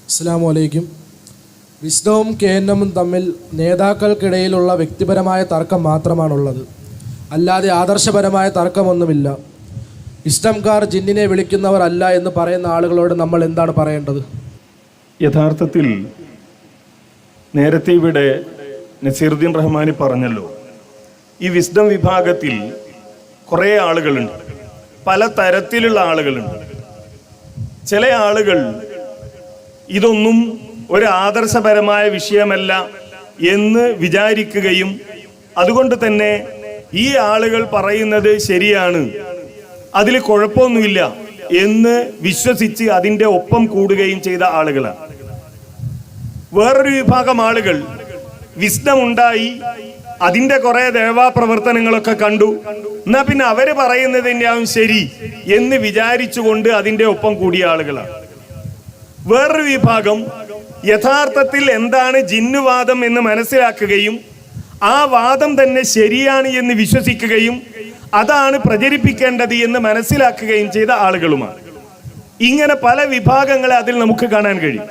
അസ്സലാമു അലൈക്കും. വിസ്ഡവും KNMും തമ്മിൽ നേതാക്കൾക്കിടയിലുള്ള വ്യക്തിപരമായ തർക്കം മാത്രമാണുള്ളത്, അല്ലാതെ ആദർശപരമായ തർക്കമൊന്നുമില്ല. വിസ്ഡംകാർ ജിന്നിനെ വിളിക്കുന്നവർ അല്ല എന്ന് പറയുന്ന ആളുകളോട് നമ്മൾ എന്താണ് പറയേണ്ടത്? യഥാർത്ഥത്തിൽ നേരത്തെ ഇവിടെ നസീറുദ്ദീൻ റഹ്മാനി പറഞ്ഞല്ലോ, ഈ വിസ്ഡം വിഭാഗത്തിൽ കുറേ ആളുകളുണ്ട്, പല തരത്തിലുള്ള ആളുകളുണ്ട്. ചില ആളുകൾ ഇതൊന്നും ഒരു ആദർശപരമായ വിഷയമല്ല എന്ന് വിചാരിക്കുകയും അതുകൊണ്ട് തന്നെ ഈ ആളുകൾ പറയുന്നത് ശരിയാണ്, അതിൽ കുഴപ്പമൊന്നുമില്ല എന്ന് വിശ്വസിച്ച് അതിൻ്റെ ഒപ്പം കൂടുകയും ചെയ്ത ആളുകളാണ്. വേറൊരു വിഭാഗം ആളുകൾ വിസ്ഡം ഉണ്ടായി, അതിൻ്റെ കുറെ ദേവാപ്രവർത്തനങ്ങളൊക്കെ കണ്ടു, എന്നാ പിന്നെ അവര് പറയുന്നത് തന്നെയാവും ശരി എന്ന് വിചാരിച്ചുകൊണ്ട് അതിൻ്റെ ഒപ്പം കൂടിയ ആളുകളാണ്. വേറൊരു വിഭാഗം യഥാർത്ഥത്തിൽ എന്താണ് ജിന്നുവാദം എന്ന് മനസ്സിലാക്കുകയും ആ വാദം തന്നെ ശരിയാണ് എന്ന് വിശ്വസിക്കുകയും അതാണ് പ്രചരിപ്പിക്കേണ്ടത് എന്ന് മനസ്സിലാക്കുകയും ചെയ്ത ആളുകളുമാണ്. ഇങ്ങനെ പല വിഭാഗങ്ങളെ അതിൽ നമുക്ക് കാണാൻ കഴിയും.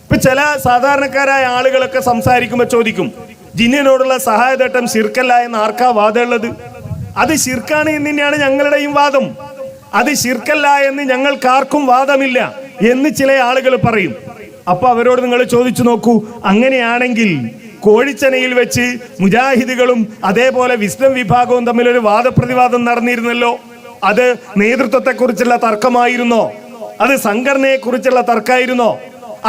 ഇപ്പൊ ചില സാധാരണക്കാരായ ആളുകളൊക്കെ സംസാരിക്കുമ്പോൾ ചോദിക്കും, ജിന്നിനോടുള്ള സഹായതേട്ടം ശിർക്കല്ല എന്ന് ആർക്കാ വാദമുള്ളത്? അത് ശിർക്കാണ് എന്ന് തന്നെയാണ് ഞങ്ങളുടെയും വാദം. അത് ശിർക്കല്ല എന്ന് ഞങ്ങൾക്കാർക്കും വാദമില്ല എന്ന് ചില ആളുകൾ പറയും. അപ്പൊ അവരോട് നിങ്ങൾ ചോദിച്ചു നോക്കൂ, അങ്ങനെയാണെങ്കിൽ കോഴിച്ചനയിൽ വെച്ച് മുജാഹിദുകളും അതേപോലെ വിസ്ഡം വിഭാഗവും തമ്മിലൊരു വാദപ്രതിവാദം നടന്നിരുന്നല്ലോ. അത് നേതൃത്വത്തെക്കുറിച്ചുള്ള തർക്കമായിരുന്നോ? അത് സംഘടനയെ കുറിച്ചുള്ള തർക്കമായിരുന്നോ?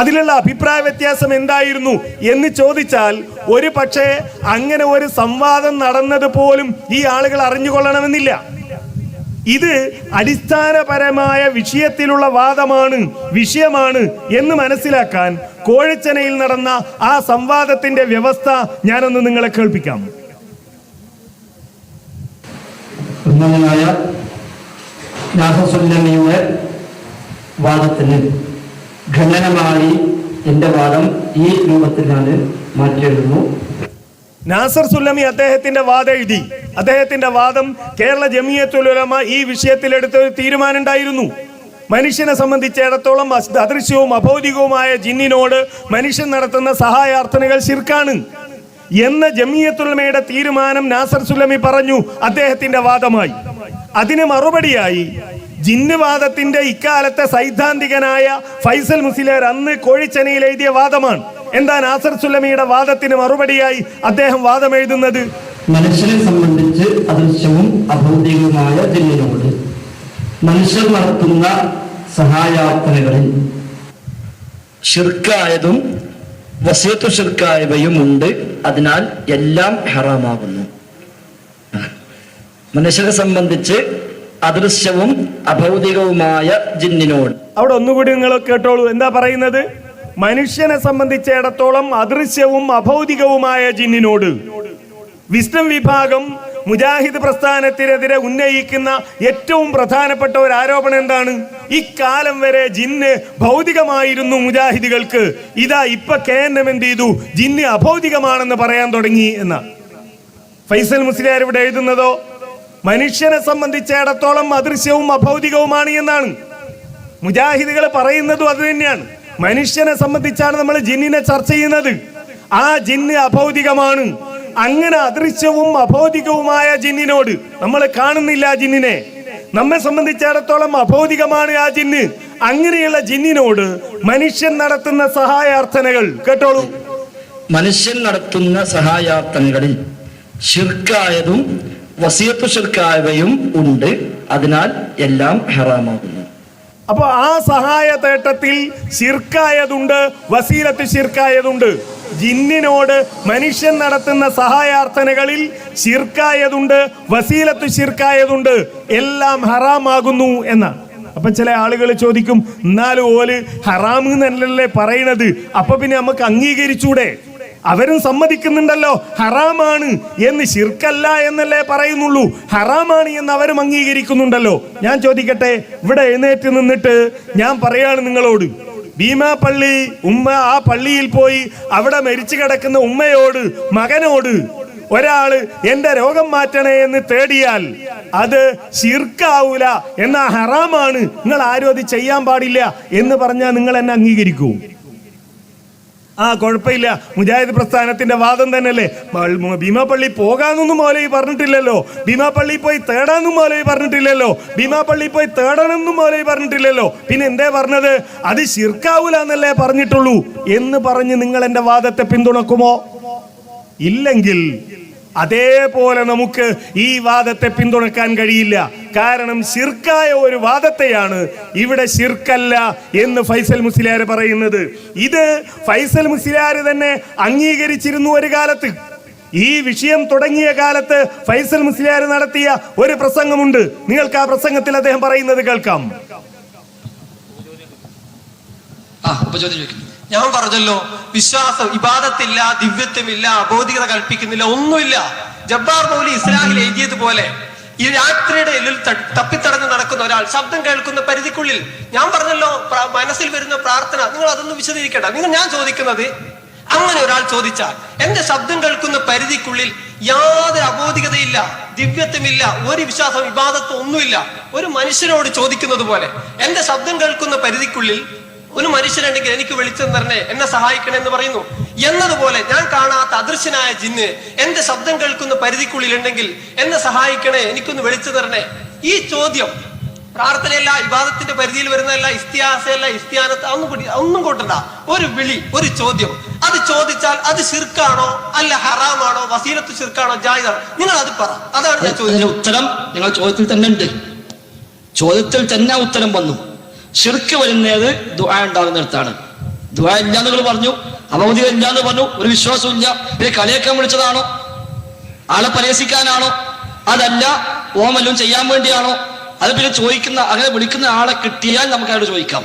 അതിലുള്ള അഭിപ്രായ വ്യത്യാസം എന്തായിരുന്നു എന്ന് ചോദിച്ചാൽ ഒരു പക്ഷേ അങ്ങനെ ഒരു സംവാദം നടന്നത് പോലും ഈ ആളുകൾ അറിഞ്ഞുകൊള്ളണമെന്നില്ല. ഇത് അടിസ്ഥാനപരമായ വിഷയത്തിലുള്ള വാദമാണ്, വിഷയമാണ് എന്ന് മനസ്സിലാക്കാൻ കോഴിച്ചനയിൽ നടന്ന ആ സംവാദത്തിന്റെ വ്യവസ്ഥ ഞാനൊന്ന് നിങ്ങളെ കേൾപ്പിക്കാം. വാദത്തിന് ഖണ്ഡനമായി എന്റെ വാദം ഈ രൂപത്തിൽ ഞാൻ മാറ്റിയെഴുതുന്നു. നാസർ സുല്ലമി അദ്ദേഹത്തിന്റെ വാദം എഴുതി. അദ്ദേഹത്തിന്റെ വാദം കേരള ജമിയത്തുൽ ഉലമ ഈ വിഷയത്തിൽ എടുത്ത ഒരു തീരുമാനം ഉണ്ടായിരുന്നു. മനുഷ്യനെ സംബന്ധിച്ചിടത്തോളം അദൃശ്യവും അഭൗതികവുമായ ജിന്നിനോട് മനുഷ്യൻ നടത്തുന്ന സഹായാർത്ഥനകൾ ശിർക്കാണ് എന്ന ജമിയത്തുൽ ഉലമയുടെ തീരുമാനം നാസർ സുല്ലമി പറഞ്ഞു അദ്ദേഹത്തിന്റെ വാദമായി. അതിന് മറുപടിയായി ജിന്നുവാദത്തിന്റെ ഇക്കാലത്തെ സൈദ്ധാന്തികനായ ഫൈസൽ മുസ്ലിയാർ അന്ന് കോഴിച്ചനയിൽ എഴുതിയ വാദമാണ്. എന്താ നാസർ സുല്ലമിയുടെ വാദത്തിന് മറുപടിയായി അദ്ദേഹം വാദം എഴുതുന്നത്? മനുഷ്യനെ സംബന്ധിച്ച് അദൃശ്യവും അഭൗതികവുമായ ജിന്നിനോട് മനുഷ്യർ നടത്തുന്ന സഹായാർത്ഥനകളിൽ ശിർക്കായതും വസിയത്തു ശിർക്കായവയും ഉണ്ട്, അതിനാൽ എല്ലാം ഹറാമാകുന്നു. മനുഷ്യരെ സംബന്ധിച്ച് അദൃശ്യവും അഭൗതികവുമായ ജിന്നിനോട്. അവിടെ ഒന്നുകൂടി നിങ്ങൾ കേട്ടോളൂ, എന്താ പറയുന്നത്? മനുഷ്യനെ സംബന്ധിച്ചിടത്തോളം അദൃശ്യവും അഭൗതികവുമായ ജിന്നിനോട്. വിസ്ഡം വിഭാഗം മുജാഹിദ് പ്രസ്ഥാനത്തിനെതിരെ ഉന്നയിക്കുന്ന ഏറ്റവും പ്രധാനപ്പെട്ട ഒരു ആരോപണം എന്താണ്? ഇക്കാലം വരെ ജിന്ന് ഭൗതികമായിരുന്നു മുജാഹിദുകൾക്ക്, ഇതാ ഇപ്പൊ KNM എന്ത് ചെയ്തു? ജിന്ന് അഭൗതികമാണെന്ന് പറയാൻ തുടങ്ങി എന്ന. ഫൈസൽ മുസ്ലിയാർ ഇവിടെ എഴുതുന്നതോ മനുഷ്യനെ സംബന്ധിച്ചിടത്തോളം അദൃശ്യവും അഭൗതികവുമാണ് എന്നാണ്. മുജാഹിദുകൾ പറയുന്നതും അത് തന്നെയാണ്. മനുഷ്യനെ സംബന്ധിച്ചാണ് നമ്മൾ ജിന്നിനെ ചർച്ച ചെയ്യുന്നത്. ആ ജിന്ന് അഭൗതികമാണ്. അങ്ങനെ അദൃശ്യവും അഭൗതികവുമായ ജിന്നിനോട്, നമ്മൾ കാണുന്നില്ല ജിന്നിനെ, നമ്മെ സംബന്ധിച്ചിടത്തോളം അഭൗതികമാണ് ആ ജിന്ന്. അങ്ങനെയുള്ള ജിന്നിനോട് മനുഷ്യൻ നടത്തുന്ന സഹായാർത്ഥനകൾ കേട്ടോളൂ. മനുഷ്യൻ നടത്തുന്ന സഹായാർത്ഥനകളിൽ ശിർക്കായതും വസിയത്തു ശിർക്കായവയും ഉണ്ട്, അതിനാൽ എല്ലാം ഹറാമാകുന്നു. അപ്പൊ ആ സഹായ തേട്ടത്തിൽ ശിർക്കായതുണ്ട്, വസീലത്ത് ശിർക്കായതുണ്ട്. ജിന്നിനോട് മനുഷ്യൻ നടത്തുന്ന സഹായാർത്ഥനകളിൽ ശിർക്കായതുണ്ട്, വസീലത്ത് ശിർക്കായതുണ്ട്, എല്ലാം ഹറാമാകുന്നു എന്നാണ്. അപ്പൊ ചില ആളുകൾ ചോദിക്കും, എന്നാലും ഓല് ഹറാം എന്നല്ലേ പറയണത്, അപ്പൊ പിന്നെ നമുക്ക് അംഗീകരിച്ചൂടെ? അവരും സമ്മതിക്കുന്നുണ്ടല്ലോ ഹറാമാണ് എന്ന്, ശിർക്കല്ല എന്നല്ലേ പറയുന്നുള്ളൂ, ഹറാമാണ് എന്ന് അവരും അംഗീകരിക്കുന്നുണ്ടല്ലോ. ഞാൻ ചോദിക്കട്ടെ, ഇവിടെ എഴുന്നേറ്റ് നിന്നിട്ട് ഞാൻ പറയാണ് നിങ്ങളോട്, ഭീമാ പള്ളി ഉമ്മ, ആ പള്ളിയിൽ പോയി അവിടെ മരിച്ചു കിടക്കുന്ന ഉമ്മയോട്, മകനോട് ഒരാള് എന്റെ രോഗം മാറ്റണേ എന്ന് തേടിയാൽ അത് ശിർക്കാവൂല, എന്നാ ഹറാമാണ്, നിങ്ങൾ ആരും അത് ചെയ്യാൻ പാടില്ല എന്ന് പറഞ്ഞാൽ നിങ്ങൾ എന്നെ അംഗീകരിക്കൂ? കുഴപ്പമില്ല, മുജാഹിദ് പ്രസ്ഥാനത്തിന്റെ വാദം തന്നെയല്ലേ. ഭീമാപ്പള്ളി പോകാനൊന്നും മൗലവി പറഞ്ഞിട്ടില്ലല്ലോ, ഭീമാപ്പള്ളി പോയി തേടാനും മൗലവി പറഞ്ഞിട്ടില്ലല്ലോ, ഭീമാപ്പള്ളി പോയി തേടണമെന്നും മൗലവി പറഞ്ഞിട്ടില്ലല്ലോ. പിന്നെ എന്തേ പറഞ്ഞത്? അത് ശിർക്കാവൂല എന്നല്ലേ പറഞ്ഞിട്ടുള്ളൂ എന്ന് പറഞ്ഞ് നിങ്ങൾ എന്റെ വാദത്തെ പിന്തുണക്കുമോ? ഇല്ലെങ്കിൽ അതേപോലെ നമുക്ക് ഈ വാദത്തെ പിന്തുണക്കാൻ കഴിയില്ല. കാരണം ശിർക്കായ ഒരു വാദത്തെയാണ് ഇവിടെ ശിർക്കല്ല എന്ന് ഫൈസൽ മുസ്ലിയാർ പറയുന്നത്. ഇത് ഫൈസൽ മുസ്ലിയാർ തന്നെ അംഗീകരിച്ചിരുന്നു ഒരു കാലത്ത്. ഈ വിഷയം തുടങ്ങിയ കാലത്ത് ഫൈസൽ മുസ്ലിയാർ നടത്തിയ ഒരു പ്രസംഗമുണ്ട്. നിങ്ങൾക്ക് ആ പ്രസംഗത്തിൽ അദ്ദേഹം പറയുന്നത് കേൾക്കാം. ഞാൻ പറഞ്ഞല്ലോ, വിശ്വാസം, ഇബാദത്തില്ല, ദിവ്യത്വമില്ല, അബോധികത കൽപ്പിക്കുന്നില്ല, ഒന്നുമില്ല. ജബ്ബാർ മൗലി ഇസ്ലാഹിൽ എഴുതിയതുപോലെ ഈ രാത്രിയുടെ എല്ലിൽ തപ്പിത്തടഞ്ഞ് നടക്കുന്ന ഒരാൾ, ശബ്ദം കേൾക്കുന്ന പരിധിക്കുള്ളിൽ, ഞാൻ പറഞ്ഞല്ലോ മനസ്സിൽ വരുന്ന പ്രാർത്ഥന, നിങ്ങൾ അതൊന്നും വിശദീകരിക്കണ്ട. ഞാൻ ചോദിക്കുന്നത്, അങ്ങനെ ഒരാൾ ചോദിച്ചാൽ എന്റെ ശബ്ദം കേൾക്കുന്ന പരിധിക്കുള്ളിൽ യാതൊരു അബോധികതയില്ല, ദിവ്യത്വമില്ല, ഒരു വിശ്വാസം, ഇബാദത്ത് ഒന്നുമില്ല, ഒരു മനുഷ്യനോട് ചോദിക്കുന്നത് പോലെ എന്റെ ശബ്ദം കേൾക്കുന്ന പരിധിക്കുള്ളിൽ ഒരു മനുഷ്യനുണ്ടെങ്കിൽ എനിക്ക് വെളിച്ചം തരണേ, എന്നെ സഹായിക്കണേ എന്ന് പറയുന്നു. എന്നതുപോലെ ഞാൻ കാണാത്ത അദൃശ്യനായ ജിന്ന് എന്റെ ശബ്ദം കേൾക്കുന്ന പരിധിക്കുള്ളിൽ ഉണ്ടെങ്കിൽ എന്നെ സഹായിക്കണേ, എനിക്കൊന്ന് വെളിച്ചം തരണേ. ഈ ചോദ്യം പ്രാർത്ഥനയല്ല, ഇബാദത്തിന്റെ പരിധിയിൽ വരുന്നതല്ല, ഇസ്തിയാസയല്ല, ഇസ്തിയാനത്ത് ഒന്നും കൂട്ടണ്ട. ഒരു വിളി, ഒരു ചോദ്യം, അത് ചോദിച്ചാൽ അത് ശിർക്കാണോ അല്ല ഹറാമാണോ, വസീലത്ത് ശിർക്കാണോ, ജായിദാണോ? നിങ്ങൾ അത് പറ. അതാണ് ഞാൻ ചോദിച്ചത്. ഉത്തരം നിങ്ങൾ ചോദ്യത്തിൽ തന്നെ ഉണ്ട്. ചോദ്യത്തിൽ തന്നെ ഉത്തരം വന്നു. ശിർക്ക് വരുന്നത് ദുആ ഉണ്ടാകുന്നിടത്താണ്. ദുആ ഇല്ലാന്ന് നിങ്ങൾ പറഞ്ഞു, അബൗദികം ഇല്ലാന്ന് പറഞ്ഞു, ഒരു വിശ്വാസവും ഇല്ല. പിന്നെ കളിയാക്കാൻ വിളിച്ചതാണോ? ആളെ പരിഹസിക്കാനാണോ? അതല്ല, ഓമെല്ലാം ചെയ്യാൻ വേണ്ടിയാണോ? അത് പിന്നെ ചോദിക്കുന്ന, അങ്ങനെ വിളിക്കുന്ന ആളെ കിട്ടിയാൽ നമുക്ക് അയാളോട് ചോദിക്കാം.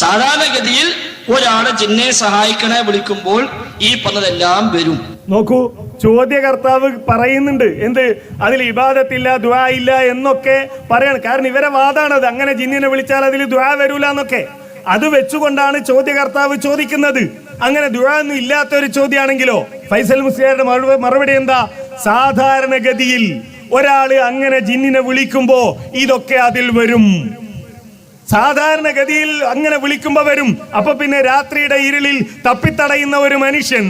സാധാരണഗതിയിൽ ഒരാളെ ജിന്നെ സഹായിക്കണേ വിളിക്കുമ്പോൾ ഈ പറഞ്ഞതെല്ലാം വരും. നോക്കൂ, ചോദ്യകർത്താവ് പറയുന്നുണ്ട് എന്ത്, അതിൽ ഇബാദത്തില്ല, ദുആ ഇല്ല എന്നൊക്കെ പറയണം. കാരണം ഇവരെ വാദാണത്, അങ്ങനെ ജിന്നിനെ വിളിച്ചാൽ അതിൽ ദുആ വരൂല എന്നൊക്കെ. അത് വെച്ചുകൊണ്ടാണ് ചോദ്യകർത്താവ് ചോദിക്കുന്നത്. അങ്ങനെ ദുആ ഒന്നും ഇല്ലാത്ത ഒരു ചോദ്യമാണെങ്കിലോ ഫൈസൽ മുസ്ലിയാരുടെ മറുപടി എന്താ? സാധാരണഗതിയിൽ ഒരാള് അങ്ങനെ ജിന്നിനെ വിളിക്കുമ്പോ ഇതൊക്കെ അതിൽ വരും. സാധാരണഗതിയിൽ അങ്ങനെ വിളിക്കുമ്പോ വരും. അപ്പൊ പിന്നെ രാത്രിയുടെ ഇരുളിൽ തപ്പിത്തടയുന്ന ഒരു മനുഷ്യൻ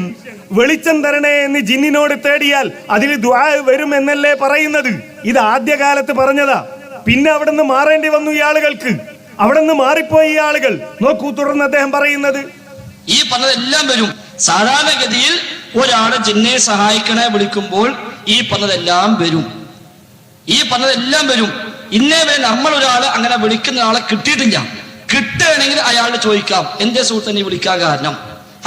വെളിച്ചം തരണേ എന്ന് ജിന്നിനോട് തേടിയാൽ അതിൽ ദുആ വരും എന്നല്ലേ പറയുന്നത്. ഇത് ആദ്യകാലത്ത് പറഞ്ഞതാ. പിന്നെ അവിടെ നിന്ന് മാറേണ്ടി വന്നു ഈ ആളുകൾക്ക്. അവിടെ നിന്ന് മാറിപ്പോയി ഈ ആളുകൾ. നോക്കൂ, തുടർന്ന് അദ്ദേഹം പറയുന്നത്, ഈ പറഞ്ഞതെല്ലാം വരും. സാധാരണഗതിയിൽ ഒരാളെ ജിന്നെ സഹായിക്കണേ വിളിക്കുമ്പോൾ ഈ പറഞ്ഞതെല്ലാം വരും. ഈ പറഞ്ഞതെല്ലാം വരും. ഇന്നേ വരെ നമ്മൾ ഒരാളെ അങ്ങനെ വിളിക്കുന്ന ആളെ കിട്ടിയിട്ടില്ല. കിട്ടുകയാണെങ്കിൽ അയാളോട് ചോദിക്കാം, എന്റെ സുഹൃത്ത് നീ വിളിക്കാൻ കാരണം.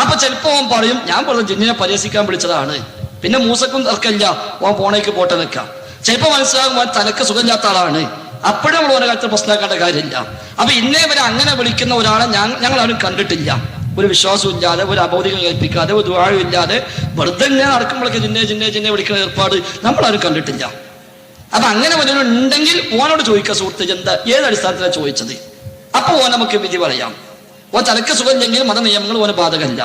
അപ്പൊ ചിലപ്പോ ഓൻ പറയും, ഞാൻ പറഞ്ഞ ജിന്നിനെ പരിഹസിക്കാൻ വിളിച്ചതാണ്, പിന്നെ മൂസക്കും തർക്കമില്ല, ഓൻ പോണേക്ക് പോട്ടെ നിൽക്കാം. ചിലപ്പോ മനസ്സിലാകും ഓൻ തലക്ക് സുഖമില്ലാത്ത ആളാണ്, അപ്പോഴും നമ്മൾ ഓരോ കാര്യത്തിൽ പ്രശ്നമാക്കേണ്ട കാര്യമില്ല. അപ്പൊ ഇന്നേ വരെ അങ്ങനെ വിളിക്കുന്ന ഒരാളെ ഞങ്ങൾ ആരും കണ്ടിട്ടില്ല. ഒരു വിശ്വാസവും ഇല്ലാതെ, ഒരു അബൗദികം കേൾപ്പിക്കാതെ, ഒരു ദുആയും ഇല്ലാതെ വെറുതെ ഞാൻ നടക്കുമ്പോഴേക്ക് ജിന്നെ വിളിക്കുന്ന ഏർപ്പാട് നമ്മളാരും കണ്ടിട്ടില്ല. അപ്പൊ അങ്ങനെ ഉണ്ടെങ്കിൽ ഓനോട് ചോദിക്കുക, സുഹൃത്ത് എന്താ, ഏത് അടിസ്ഥാനത്തിലാണ് ചോദിച്ചത്? അപ്പൊ ഓൻ നമുക്ക് വിധി പറയാം. ഓൻ തലക്ക് സുഖമില്ലെങ്കിൽ മത നിയമങ്ങൾ ഓന് ബാധകമല്ല.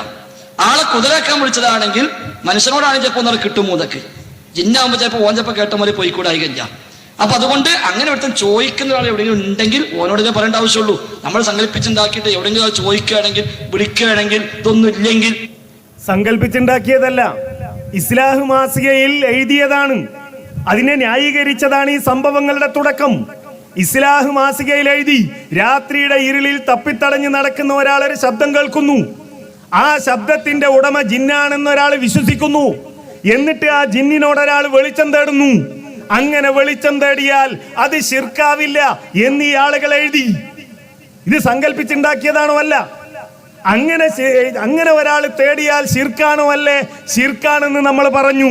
ആളെ കുതിരാക്കാൻ വിളിച്ചതാണെങ്കിൽ മനുഷ്യനോടാണെങ്കിൽ ചിലപ്പോൾ ഒന്നും കിട്ടുമോ ഇതൊക്കെ. ജിന്നാകുമ്പോൾ ചിലപ്പോൾ ഓൻ ചിലപ്പോൾ കേട്ട പോലെ പോയിക്കൂടായില്ല. അപ്പൊ അതുകൊണ്ട് അങ്ങനെ ഒരുത്തൻ ചോദിക്കുന്ന ഒരാൾ എവിടെയെങ്കിലും ഉണ്ടെങ്കിൽ ഓനോട് ഞാൻ പറയേണ്ട ആവശ്യമുള്ളൂ. നമ്മൾ സങ്കല്പിച്ചുണ്ടാക്കിയിട്ട് എവിടെയെങ്കിലും ചോദിക്കുകയാണെങ്കിൽ, വിളിക്കുകയാണെങ്കിൽ, ഇതൊന്നും ഇല്ലെങ്കിൽ. സങ്കല്പിച്ചുണ്ടാക്കിയതല്ല, ഇസ്ലാഹ് മാസികയിൽ എഴുതിയതാണ്. അതിനെ ന്യായീകരിച്ചതാണ് ഈ സംഭവങ്ങളുടെ തുടക്കം. ഇസ്ലാഹ് മാസികയിൽ എഴുതി, രാത്രിയുടെ ഇരുളിൽ തപ്പിത്തടഞ്ഞ് നടക്കുന്ന ഒരാളൊരു ശബ്ദം കേൾക്കുന്നു. ആ ശബ്ദത്തിന്റെ ഉടമ ജിന്നാണെന്ന് ഒരാൾ വിശ്വസിക്കുന്നു. എന്നിട്ട് ആ ജിന്നിനോട് ഒരാൾ വെളിച്ചം തേടുന്നു. അങ്ങനെ വെളിച്ചം തേടിയാൽ അത് ശിർക്കാവില്ല എന്ന് ഈ ആളുകൾ എഴുതി. ഇത് സങ്കല്പിച്ചുണ്ടാക്കിയതാണോ? അല്ല. അങ്ങനെ ഒരാൾ തേടിയാൽ ശിർക്കാണോ? അല്ലേ, ശിർക്കാണെന്ന് നമ്മൾ പറഞ്ഞു.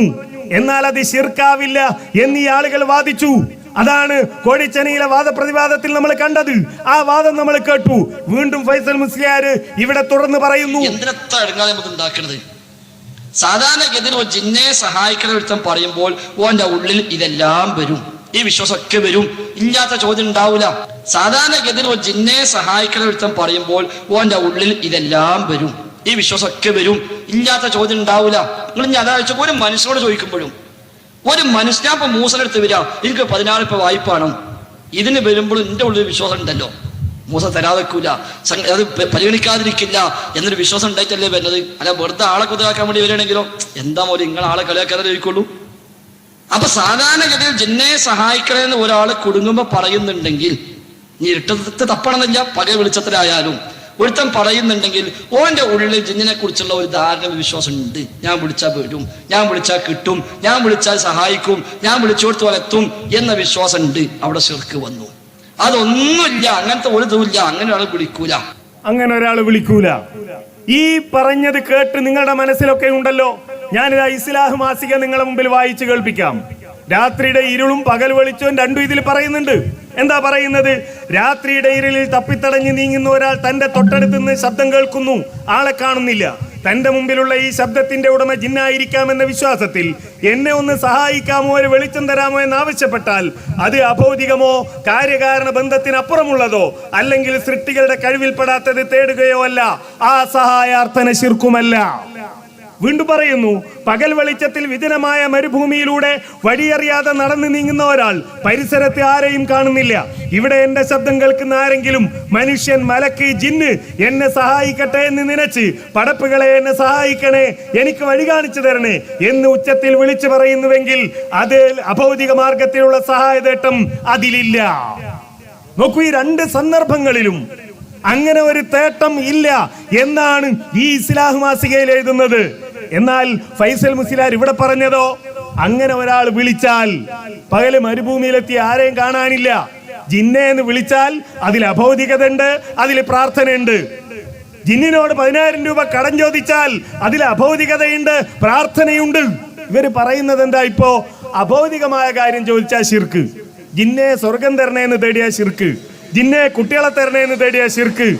എന്നാൽ അത് ശിർക്കാവില്ല എന്ന് ഈ ആളുകൾ വാദിച്ചു. അതാണ് കോഴിച്ചനിയിലെ വാദപ്രതിവാദത്തിൽ നമ്മൾ കണ്ടത്. ആ വാദം നമ്മൾ കേട്ടു. വീണ്ടും ഫൈസൽ മുസ്ലിയാർ ഇവിടെ തുടർന്ന് പറയുന്നു, ഉണ്ടാക്കുന്നത് സാധാരണഗതിയിൽ ഒരു ജിന്നെ സഹായിക്കുന്ന ഒരുത്തം പറയുമ്പോൾ ഓന്റെ ഉള്ളിൽ ഇതെല്ലാം വരും. ഈ വിശ്വാസമൊക്കെ വരും. ഇല്ലാത്ത ചോദ്യം ഉണ്ടാവില്ല. സാധാരണഗതിയിൽ ഒരു ജിന്നെ സഹായിക്കുന്ന ഒരുത്തം പറയുമ്പോൾ ഓന്റെ ഉള്ളിൽ ഇതെല്ലാം വരും. ഈ വിശ്വാസമൊക്കെ വരും. ഇല്ലാത്ത ചോദ്യം ഉണ്ടാവില്ല. നിങ്ങൾ ഇനി അതാഴ്ച ഒരു മനുഷ്യനോട് ചോദിക്കുമ്പോഴും, ഒരു മനുഷ്യൻ, ഞാൻ ഇപ്പൊ മൂസനെടുത്ത് വരാം, എനിക്ക് 14 വായ്പാണ്, ഇതിന് വരുമ്പോഴും എന്റെ ഉള്ളിൽ വിശ്വാസം ഉണ്ടല്ലോ. മൂസ തരാതെക്കൂല, അത് പരിഗണിക്കാതിരിക്കില്ല എന്നൊരു വിശ്വാസം ഉണ്ടായിട്ടല്ലേ വരുന്നത്. അല്ല വെറുതെ ആളെ കുതിരാക്കാൻ വേണ്ടി വരികയാണെങ്കിലോ എന്താ പോലെ നിങ്ങൾ ആളെ കളിയാക്കാതെ ചോദിക്കുള്ളൂ. അപ്പൊ സാധാരണഗതിയിൽ ജിന്നെ സഹായിക്കണമെന്ന് ഒരാൾ കുടുങ്ങുമ്പോ പറയുന്നുണ്ടെങ്കിൽ, നീ ഇരുട്ടത്ത് തപ്പണമെന്നില്ല, പകൽ വെളിച്ചത്തിലായാലും ഒരുത്തൻ പറയുന്നുണ്ടെങ്കിൽ ഓന്റെ ഉള്ളിൽ ജിന്നിനെ കുറിച്ചുള്ള ഒരു ധാരണ വിശ്വാസം ഉണ്ട്. ഞാൻ വിളിച്ചാൽ വരും, ഞാൻ വിളിച്ചാൽ കിട്ടും, ഞാൻ വിളിച്ചാൽ സഹായിക്കും, ഞാൻ വിളിച്ചോടത്ത് വരെത്തും എന്ന വിശ്വാസം ഉണ്ട്. അവിടെ ശിർക്ക് വന്നു. അതൊന്നുമില്ല, അങ്ങനത്തെ ഒരു ഇതുമില്ല, അങ്ങനെ ഒരാൾ വിളിക്കൂല. അങ്ങനെ ഒരാൾ വിളിക്കൂല. ഈ പറഞ്ഞത് കേട്ട് നിങ്ങളുടെ മനസ്സിലൊക്കെ ഉണ്ടല്ലോ. ഞാനിതാ ഇസ്ലാഹ് മാസിക നിങ്ങളുടെ മുമ്പിൽ വായിച്ചു കേൾപ്പിക്കാം. രാത്രിയുടെ ഇരുളും പകൽ വെളിച്ചവും രണ്ടും ഇതിൽ പറയുന്നുണ്ട്. എന്താ പറയുന്നത്? രാത്രിയുടെ ഇരുളിൽ തപ്പിത്തടഞ്ഞ് നീങ്ങുന്ന ഒരാൾ തന്റെ തൊട്ടടുത്ത് നിന്ന് ശബ്ദം കേൾക്കുന്നു, ആളെ കാണുന്നില്ല. തന്റെ മുമ്പിലുള്ള ഈ ശബ്ദത്തിന്റെ ഉടമ ജിന്നായിരിക്കാമെന്ന വിശ്വാസത്തിൽ എന്നെ ഒന്ന് സഹായിക്കാമോ, ഒരു വെളിച്ചം തരാമോ എന്ന് ആവശ്യപ്പെട്ടാൽ അത് അഭൗതികമോ കാര്യകാരണ ബന്ധത്തിനപ്പുറമുള്ളതോ അല്ലെങ്കിൽ സൃഷ്ടികളുടെ കഴിവിൽപ്പെടാത്തത് തേടുകയോ അല്ല. ആ സഹായാർത്ഥന ശിർക്കുമല്ല. വീണ്ടും പറയുന്നു, പകൽ വെളിച്ചത്തിൽ വിജനമായ മരുഭൂമിയിലൂടെ വഴിയറിയാതെ നടന്നു നീങ്ങുന്ന ഒരാൾ പരിസരത്ത് ആരെയും കാണുന്നില്ല. ഇവിടെ എന്റെ ശബ്ദം കേൾക്കുന്ന ആരെങ്കിലും, മനുഷ്യൻ, മലക്ക്, ജിന്ന് എന്നെ സഹായിക്കട്ടെ എന്ന് നനച്ച് പടപ്പുകളെ എന്നെ സഹായിക്കണേ, എനിക്ക് വഴി കാണിച്ചു തരണേ എന്ന് ഉച്ചത്തിൽ വിളിച്ചു പറയുന്നുവെങ്കിൽ അത് അഭൗതിക മാർഗത്തിലുള്ള സഹായതേട്ടം അതിലില്ല. നോക്കൂ, ഈ രണ്ട് സന്ദർഭങ്ങളിലും അങ്ങനെ ഒരു തേട്ടം ഇല്ല എന്നാണ് ഈ ഇസ്ലാഹ് മാസികയിൽ എഴുതുന്നത്. എന്നാൽ ഫൈസൽ മുസ്ലിയാർ ഇവിടെ പറഞ്ഞതോ, അങ്ങനെ ഒരാൾ വിളിച്ചാൽ പകല് മരുഭൂമിയിലെത്തി ആരെയും കാണാനില്ല, ജിന്നെ എന്ന് വിളിച്ചാൽ അതിൽ അഭൗതികത ഉണ്ട്, അതിൽ പ്രാർത്ഥനയുണ്ട്. ജിന്നിനോട് 10,000 രൂപ കടം ചോദിച്ചാൽ അതിൽ അഭൗതികതയുണ്ട്, പ്രാർത്ഥനയുണ്ട്. ഇവര് പറയുന്നത് എന്താ? ഇപ്പോ അഭൗതികമായ കാര്യം ചോദിച്ചാൽ ശിർക്ക്, ജിന്നെ സ്വർഗം തരണേന്ന് തേടിയാ ശിർക്ക്, ജിന്നെ കുട്ടികളെ തരണേന്ന് തേടിയാ ശിർക്ക്,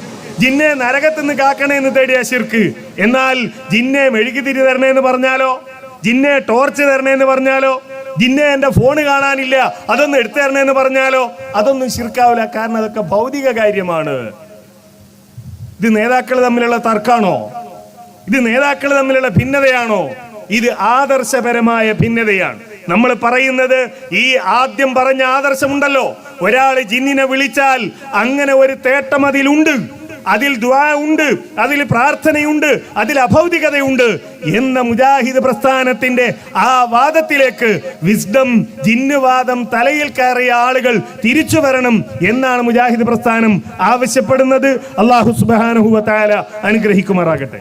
ജിന്നെ നരകത്തിന്ന് കാക്കണേന്ന് തേടിയാ ശിർക്ക്. എന്നാൽ ജിന്നെ മെഴുകുതിരി തരണേന്ന് പറഞ്ഞാലോ, ജിന്നെ ടോർച്ച് തരണേന്ന് പറഞ്ഞാലോ, ജിന്നെ എന്റെ ഫോണ് കാണാനില്ല അതൊന്ന് എടുത്തു തരണേന്ന് പറഞ്ഞാലോ അതൊന്നും ശിർക്കാവില്ല. കാരണം അതൊക്കെ ഭൗതിക കാര്യമാണ്. ഇത് നേതാക്കൾ തമ്മിലുള്ള തർക്കാണോ? ഇത് നേതാക്കൾ തമ്മിലുള്ള ഭിന്നതയാണോ? ഇത് ആദർശപരമായ ഭിന്നതയാണ്. നമ്മൾ പറയുന്നത് ഈ ആദ്യം പറഞ്ഞ ആദർശമുണ്ടല്ലോ, ഒരാൾ ജിന്നിനെ വിളിച്ചാൽ അങ്ങനെ ഒരു തേട്ടം അതിലുണ്ട്, അതിൽ ദുആ ഉണ്ട്, അതിൽ പ്രാർത്ഥനയുണ്ട്, അതിൽ അഭൗതികതയുണ്ട് എന്ന മുജാഹിദ് പ്രസ്ഥാനത്തിന്റെ ആ വാദത്തിലേക്ക് വിസ്ഡം ജിന്നുവാദം തലയിൽ കയറിയ ആളുകൾ തിരിച്ചു വരണം എന്നാണ് മുജാഹിദ് പ്രസ്ഥാനം ആവശ്യപ്പെടുന്നത്. അല്ലാഹു സുബ്ഹാനഹു വ തആല അനുഗ്രഹിക്കുമാറാകട്ടെ.